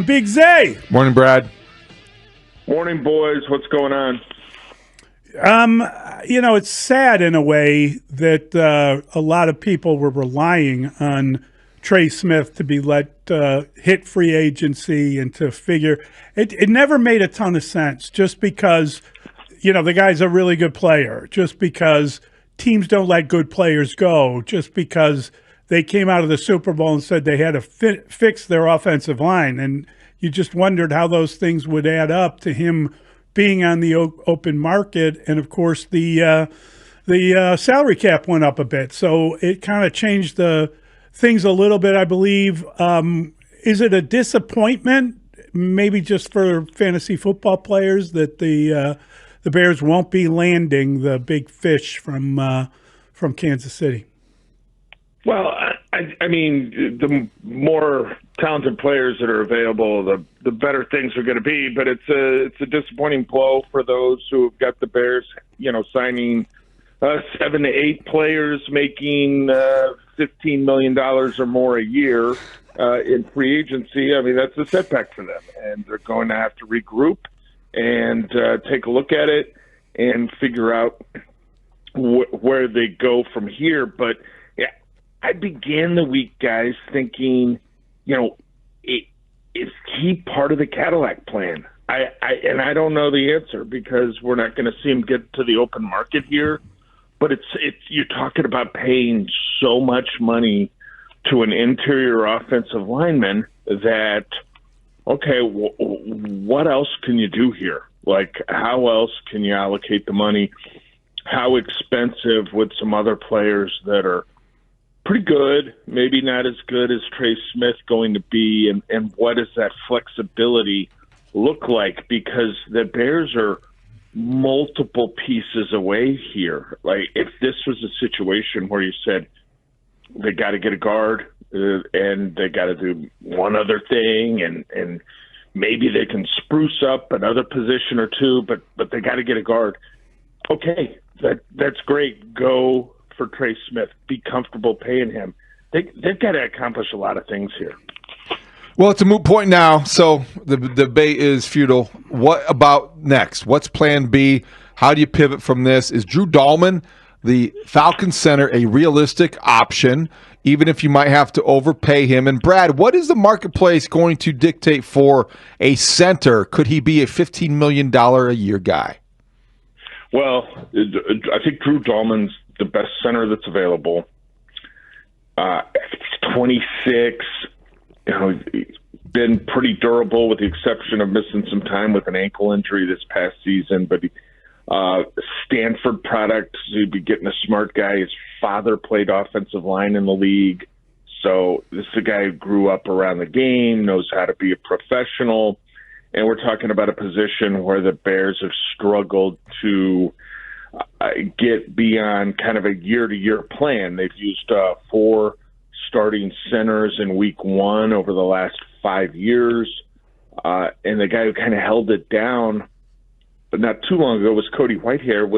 Big Zay. Morning, Brad. Morning, boys. What's going on? It's sad in a way that a lot of people were relying on Trey Smith to be let hit free agency and to figure it never made a ton of sense just because, the guy's a really good player, just because teams don't let good players go, just because they came out of the Super Bowl and said they had to fix their offensive line. And you just wondered how those things would add up to him being on the open market. And, of course, the salary cap went up a bit. So it kind of changed the things a little bit, I believe. Is it a disappointment, maybe just for fantasy football players, that the Bears won't be landing the big fish from Kansas City? Well, I mean, the more talented players that are available, the better things are going to be. But it's a disappointing blow for those who have got the Bears, signing 7 to 8 players making $15 million or more a year in free agency. I mean, that's a setback for them, and they're going to have to regroup and take a look at it and figure out where they go from here. But I began the week, guys, thinking, is he part of the Cadillac plan? I don't know the answer because we're not going to see him get to the open market here. But it's you're talking about paying so much money to an interior offensive lineman that, okay, what else can you do here? Like, how else can you allocate the money? How expensive would some other players that are pretty good, maybe not as good as Trey Smith, going to be, and what does that flexibility look like? Because the Bears are multiple pieces away here. Like, if this was a situation where you said they got to get a guard and they got to do one other thing, and maybe they can spruce up another position or two, but they got to get a guard. Okay, that's great. Go for Trey Smith. Be comfortable paying him. They've got to accomplish a lot of things here. Well, it's a moot point now, so the debate is futile. What about next? What's plan B? How do you pivot from this? Is Drew Dahlman, the Falcons center, a realistic option, even if you might have to overpay him? And Brad, what is the marketplace going to dictate for a center? Could he be a $15 million a year guy? Well, I think Drew Dahlman's the best center that's available. He's 26. He's been pretty durable with the exception of missing some time with an ankle injury this past season. But Stanford product, so you'd be getting a smart guy. His father played offensive line in the league. So this is a guy who grew up around the game, knows how to be a professional. And we're talking about a position where the Bears have struggled to get beyond kind of a year-to-year plan. They've used 4 starting centers in week 1 over the last 5 years. And the guy who kind of held it down, but not too long ago, was Cody Whitehair,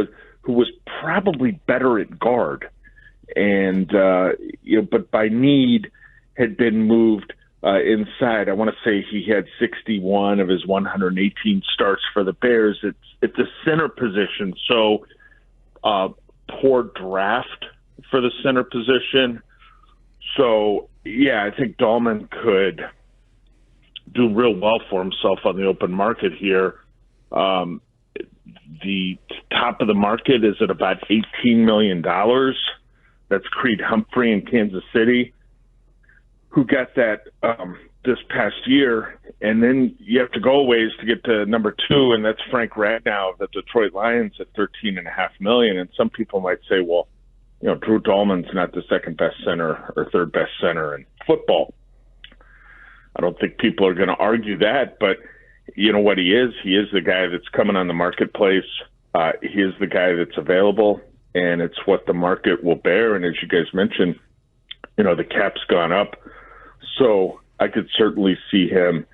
who was probably better at guard. And, but by need had been moved inside. I want to say he had 61 of his 118 starts for the Bears. It's a center position. So, poor draft for the center position. So, yeah, I think Dahlman could do real well for himself on the open market here. The top of the market is at about $18 million. That's Creed Humphrey in Kansas City, who got that this past year. And then you have to go a ways to get to number 2, and that's Frank Ragnow of the Detroit Lions at $13.5 million. And some people might say, well, Drew Dahlman's not the second best center or third best center in football. I don't think people are going to argue that, but you know what he is? He is the guy that's coming on the marketplace. He is the guy that's available, and it's what the market will bear. And as you guys mentioned, the cap's gone up. So I could certainly see him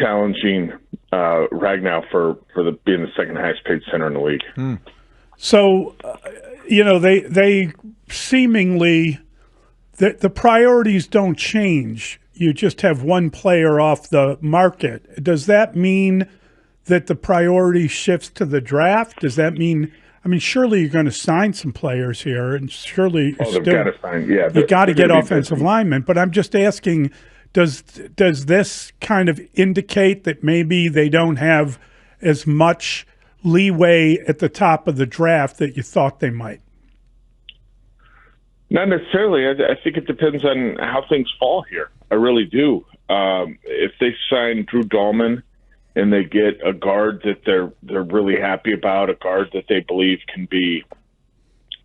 challenging Ragnow for being the second highest paid center in the league. So, they seemingly, the priorities don't change, you just have one player off the market. Does that mean that the priority shifts to the draft? Does that mean, I mean, surely you're going to sign some players here, and surely they've got to sign. Yeah, you got to get gonna be offensive busy. linemen. But I'm just asking, does this kind of indicate that maybe they don't have as much leeway at the top of the draft that you thought they might? Not necessarily. I think it depends on how things fall here. I really do. If they sign Drew Dahlman and they get a guard that they're really happy about, a guard that they believe can be,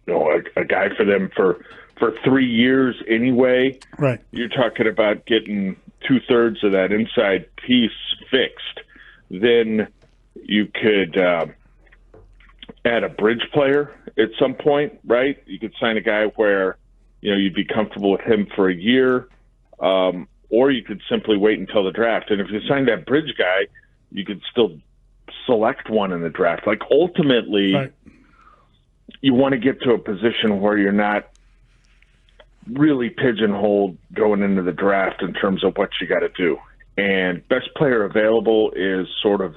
a guy for them for 3 years anyway. Right. You're talking about getting 2/3 of that inside piece fixed. Then you could add a bridge player at some point, right? You could sign a guy where, you'd be comfortable with him for a year, or you could simply wait until the draft. And if you sign that bridge guy, you could still select one in the draft. Like, ultimately, Right. you want to get to a position where you're not really pigeonholed going into the draft in terms of what you got to do. And best player available is sort of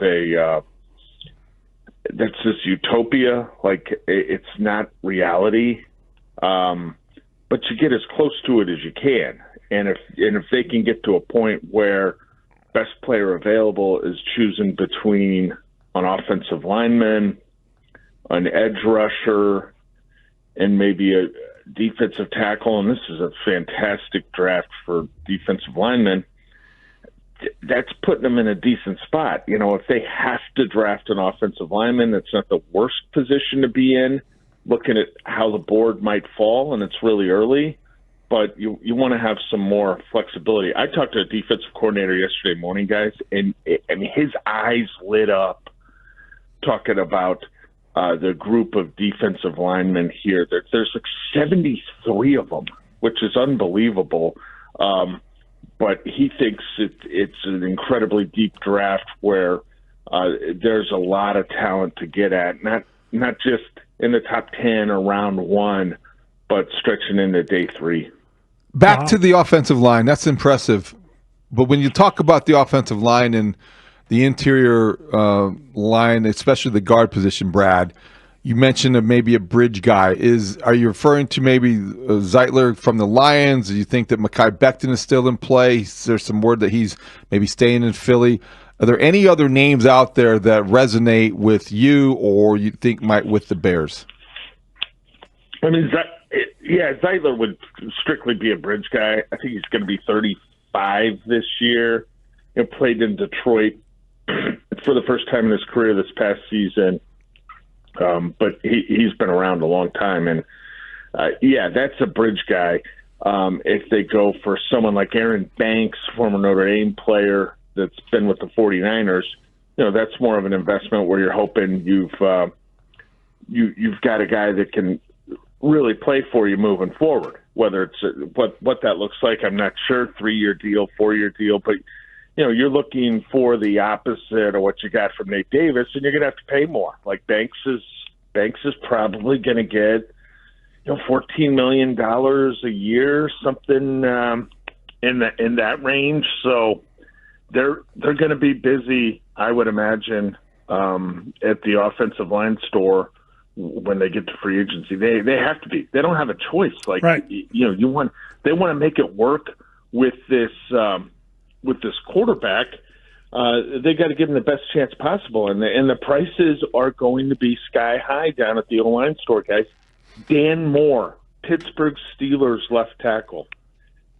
that's this utopia. Like, it's not reality, but you get as close to it as you can. And if they can get to a point where best player available is choosing between an offensive lineman, an edge rusher, and maybe a defensive tackle, and this is a fantastic draft for defensive linemen, that's putting them in a decent spot. If they have to draft an offensive lineman, that's not the worst position to be in, looking at how the board might fall, and it's really early, but you want to have some more flexibility. I talked to a defensive coordinator yesterday morning, guys, and his eyes lit up talking about the group of defensive linemen here. There's like 73 of them, which is unbelievable. But he thinks it's an incredibly deep draft where there's a lot of talent to get at, not just in the top 10 or round 1, but stretching into day 3. Back to the offensive line. That's impressive. But when you talk about the offensive line and the interior line, especially the guard position, Brad, you mentioned maybe a bridge guy. Are you referring to maybe Zeitler from the Lions? Do you think that Mekhi Becton is still in play? There's some word that he's maybe staying in Philly. Are there any other names out there that resonate with you or you think might with the Bears? I mean, Zeitler would strictly be a bridge guy. I think he's going to be 35 this year. Played in Detroit for the first time in his career this past season. But he's been around a long time. And, that's a bridge guy. If they go for someone like Aaron Banks, former Notre Dame player that's been with the 49ers, that's more of an investment where you're hoping you've got a guy that can really play for you moving forward. Whether it's what that looks like, I'm not sure. 3-year deal, 4-year deal, but you're looking for the opposite of what you got from Nate Davis, and you're going to have to pay more. Like Banks is probably going to get $14 million a year, something in that range. So they're going to be busy, I would imagine, at the offensive line store when they get to free agency. They have to be. They don't have a choice. Like, right. They want to make it work with this quarterback. They got to give him the best chance possible, and the prices are going to be sky high down at the O-line store, guys. Dan Moore, Pittsburgh Steelers left tackle.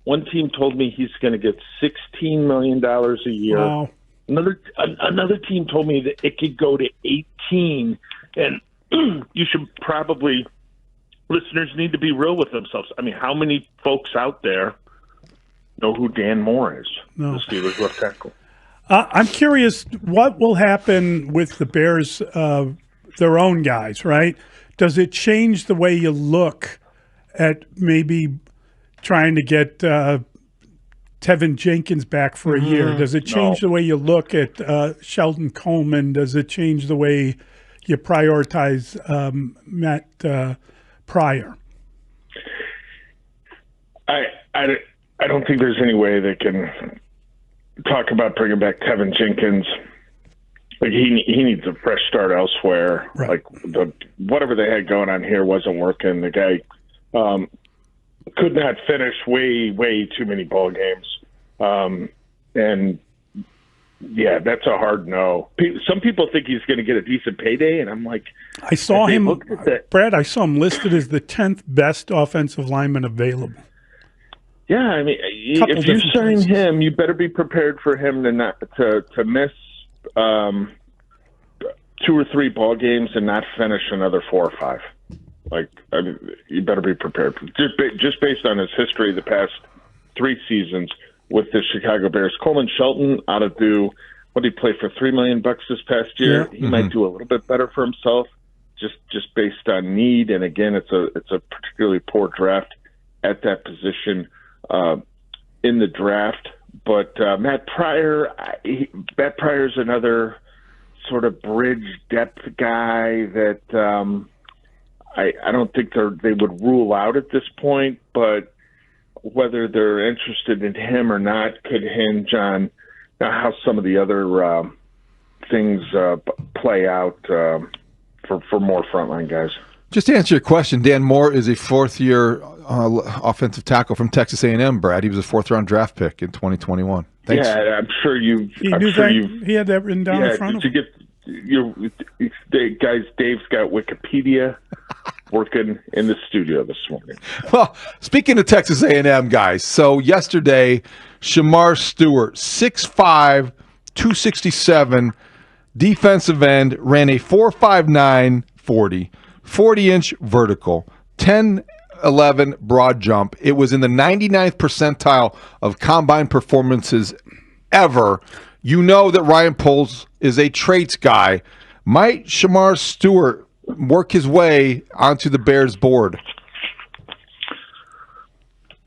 One team told me he's going to get $16 million a year. Wow. Another team told me that it could go to 18, and you should probably, listeners need to be real with themselves. I mean, how many folks out there know who Dan Moore is? No. The Steelers left tackle. I'm curious what will happen with the Bears, their own guys, right? Does it change the way you look at maybe trying to get Tevin Jenkins back for a year? Does it change the way you look at Sheldon Coleman? Does it change the way you prioritize Matt Pryor? I don't think there's any way they can talk about bringing back Tevin Jenkins. Like he needs a fresh start elsewhere. Right. Like whatever they had going on here wasn't working. The guy could not finish way too many ball games, and yeah, that's a hard no. Some people think he's going to get a decent payday, and I'm like, I saw him, Brad. I saw him listed as the 10th best offensive lineman available. Yeah, I mean, if you sign him, you better be prepared for him to miss 2 or 3 ball games and not finish another 4 or 5. Like, I mean, you better be prepared just based on his history the past 3 seasons with the Chicago Bears. Coleman Shelton ought to do what did he play for $3 million this past year. Yeah. He might do a little bit better for himself, just based on need. And again, it's a particularly poor draft at that position in the draft. But Matt Pryor is another sort of bridge depth guy that I don't think they would rule out at this point, but whether they're interested in him or not could hinge on how some of the other things play out for more frontline guys. Just to answer your question, Dan Moore is a 4th-year offensive tackle from Texas A&M, Brad. He was a 4th-round draft pick in 2021. Thanks. Yeah, I'm sure you. He had that written down in front of him. Guys, Dave's got Wikipedia working in the studio this morning. Well, speaking of Texas A&M guys, so yesterday, Shamar Stewart, 6'5", 267, defensive end, ran a 4.59 40, 40-inch vertical, 10.11 broad jump. It was in the 99th percentile of combine performances ever. You know that Ryan Poles is a traits guy. Might Shamar Stewart work his way onto the Bears board?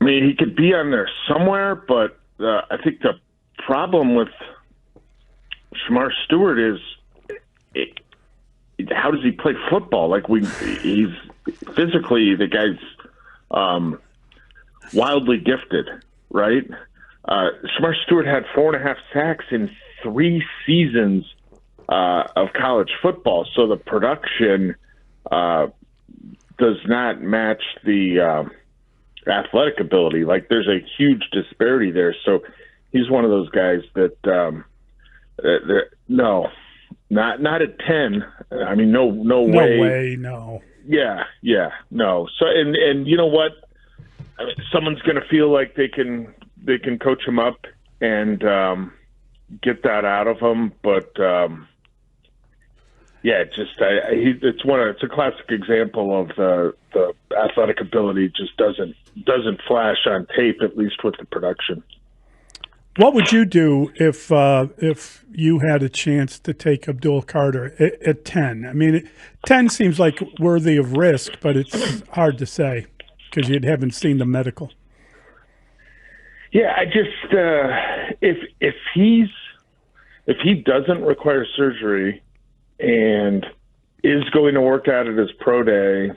I mean, he could be on there somewhere, but I think the problem with Shamar Stewart is how does he play football? Like he's physically the guy's wildly gifted, right? Shamar Stewart had 4.5 sacks in 3 seasons of college football, so the production does not match the athletic ability. Like there's a huge disparity there. So he's one of those guys that no, not at 10. I mean, no way. No way, no. Yeah, no. So and you know what? I mean, someone's going to feel like they can coach him up and get that out of him, but yeah, it's a classic example of the athletic ability just doesn't flash on tape, at least with the production. What would you do if you had a chance to take Abdul Carter at 10? I mean, 10 seems like worthy of risk, but it's hard to say because you haven't seen the medical. Yeah, I just if he doesn't require surgery and is going to work out at his pro day,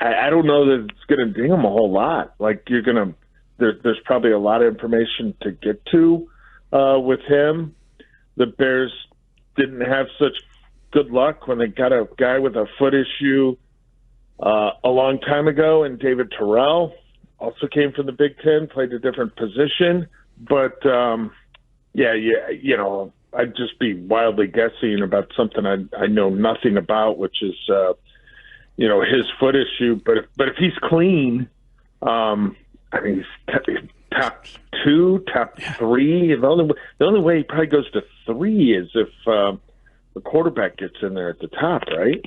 I don't know that it's going to ding him a whole lot. Like there's probably a lot of information to get to with him. The Bears didn't have such good luck when they got a guy with a foot issue a long time ago, and David Terrell also came from the Big Ten, played a different position. But yeah, you know, I'd just be wildly guessing about something I know nothing about, which is you know, his foot issue. But if he's clean, I mean, he's top 2, top 3. The only way he probably goes to 3 is if the quarterback gets in there at the top, right?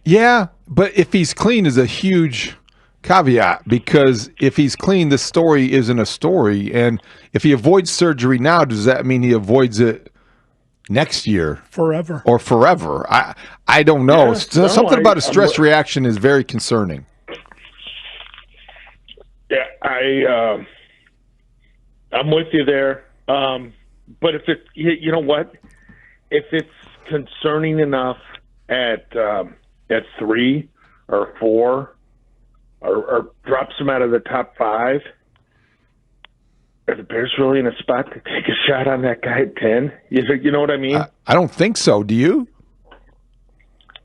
Yeah, but if he's clean is a huge caveat, because if he's clean, the story isn't a story. And if he avoids surgery now, does that mean he avoids it next year? Forever. Or forever? I don't know. Yeah, something about a stress reaction is very concerning. Yeah, I'm with you there. But if it, you know what? If it's concerning enough at 3 or 4, or drops them out of the top 5, are the Bears really in a spot to take a shot on that guy at 10? You know what I mean? I don't think so. Do you?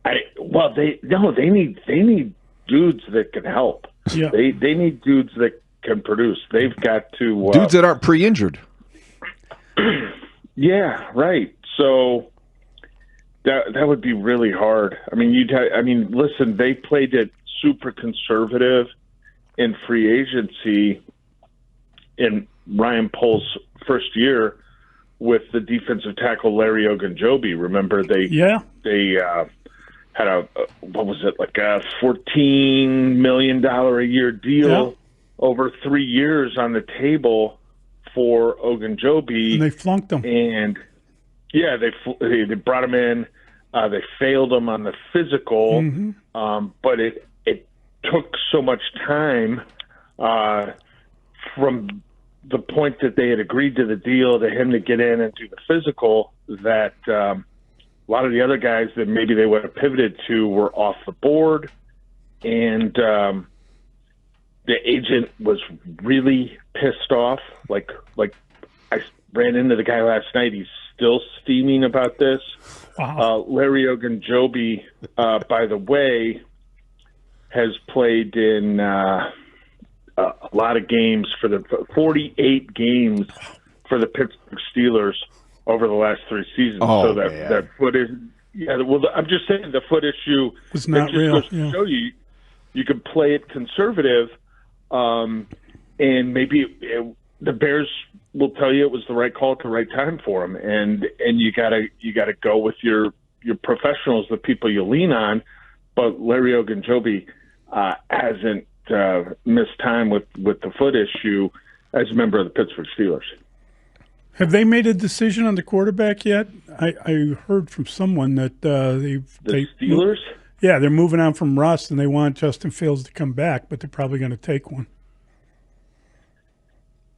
They need dudes that can help. Yeah. They need dudes that can produce. They've got to Dudes that aren't pre-injured. Yeah, right. So that would be really hard. I mean, listen, they played it super conservative in free agency in Ryan Pohl's first year with the defensive tackle Larry Ogunjobi. Remember they had a $14 million a year deal over 3 years on the table for Ogunjobi. And they flunked him. And they brought him in. They failed him on the physical, but it took so much time from the point that they had agreed to the deal to him to get in and do the physical that a lot of the other guys that maybe they would have pivoted to were off the board, and the agent was really pissed off. Like I ran into the guy last night. He's still steaming about this. Wow. Larry Ogunjobi, by the way, has played in a lot of games for the 48 games for the Pittsburgh Steelers over the last 3 seasons. Oh, so that foot is, well, I'm just saying the foot issue was not real. Goes to show you can play it conservative, and maybe the Bears will tell you it was the right call at the right time for him, and you gotta go with your professionals, the people you lean on. But Larry Ogunjobi hasn't missed time with the foot issue as a member of the Pittsburgh Steelers. Have they made a decision on the quarterback yet? I heard from someone that the Steelers. Yeah, they're moving on from Russ, and they want Justin Fields to come back, but they're probably going to take one.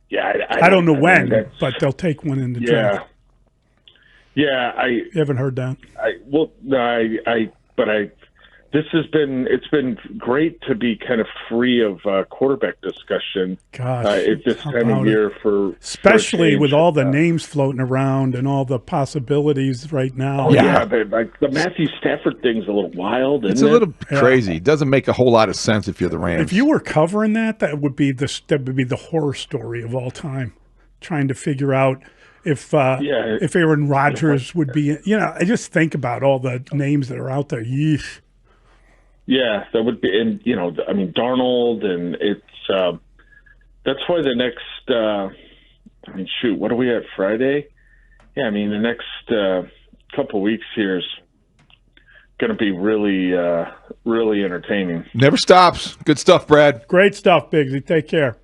Yeah, I don't know when, but they'll take one in the draft. Yeah, You haven't heard that? It's been great to be kind of free of quarterback discussion at this time of year especially with all the names floating around and all the possibilities right now. The Matthew Stafford thing's a little wild. It's a little crazy. It doesn't make a whole lot of sense if you're the Rams. If you were covering that would be the horror story of all time, trying to figure out if Aaron Rodgers would be. I just think about all the names that are out there. Yeesh. Yeah, that would be, and Darnold, and it's that's why the next. What are we at, Friday? Yeah, the next couple weeks here is going to be really, really entertaining. Never stops. Good stuff, Brad. Great stuff, Biggsy. Take care.